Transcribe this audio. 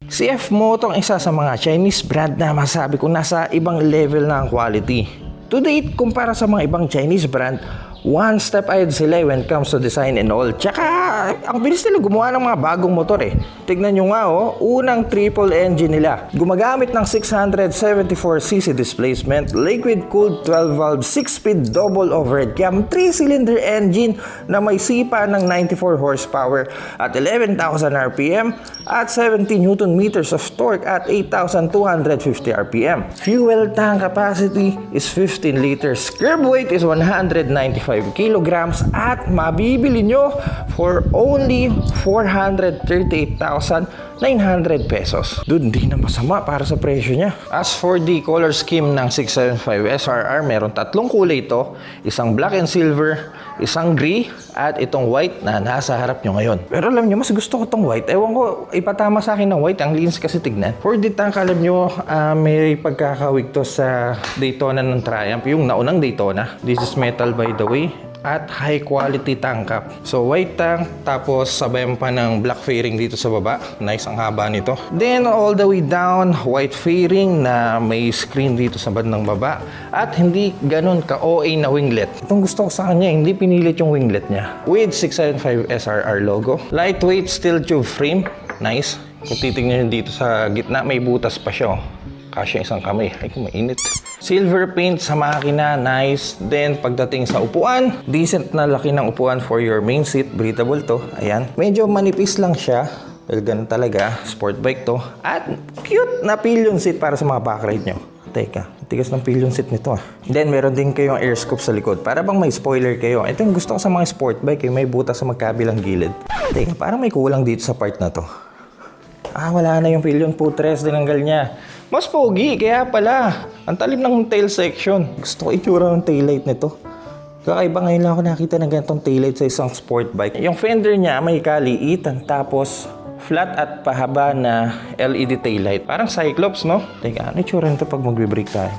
CF Moto ang isa sa mga Chinese brand na masabi ko nasa ibang level na ang quality. To date, kumpara sa mga ibang Chinese brand, one step ahead sila when it comes to design and all. Tsaka, ang bilis nila gumawa ng mga bagong motor eh. Tignan nyo nga unang triple engine nila. Gumagamit ng 674cc displacement, liquid-cooled 12-valve, 6-speed double overhead cam, 3-cylinder engine na may sipa ng 94 horsepower at 11,000 RPM at 70 Nm of torque at 8,250 RPM. Fuel tank capacity is 15 liters. Curb weight is 195 kilograms at mabibili nyo for only 438,900 pesos. Dude, hindi na masama para sa presyo niya. As for the color scheme ng 675 SRR, meron tatlong kulay ito. Isang black and silver, isang gray, at itong white na nasa harap nyo ngayon. Pero alam nyo, mas gusto ko itong white. Ewan ko, ipatama sa akin ng white. Ang linis kasi tignan. For the tank, alam nyo, may pagkakawig to sa Daytona ng Triumph. Yung naunang Daytona. This is metal by the way. At high quality tank cap. So white tank, tapos sabayan pa ng black fairing dito sa baba. Nice ang haba nito. Then all the way down, white fairing na may screen dito sa bandang baba. At hindi ganun ka-OA na winglet. Itong gusto ko sa kanya, hindi pinilit yung winglet niya. With 675 SRR logo. Lightweight steel tube frame. Nice. Kung titignan nyo dito sa gitna, may butas pa siya. Kasya isang kamay. Ay, kung mainit. Silver paint sa makina, nice. Then, pagdating sa upuan, decent na laki ng upuan for your main seat. Breathable to. Ayan. Medyo manipis lang siya. Well, ganun talaga. Sport bike to. At cute na pillion seat para sa mga backride nyo. Teka, tigas ng pillion seat nito ah. Then, meron din kayong air scoop sa likod. Para bang may spoiler kayo. Ito yung gusto ko sa mga sport bike. Yung may butas sa magkabilang gilid. Teka, parang may kulang dito sa part na to. Wala na yung pillion. Putres, dinanggal niya. Mas pogi, kaya pala. Ang talim ng tail section. Gusto ko itsura ng taillight nito. Kakaiba ngayon lang ako nakita ng ganitong taillight sa isang sport bike. Yung fender niya may kaliitan, tapos flat at pahaba na LED taillight. Parang Cyclops, no? Teka, ano itsura nito pag magbe-brake tayo?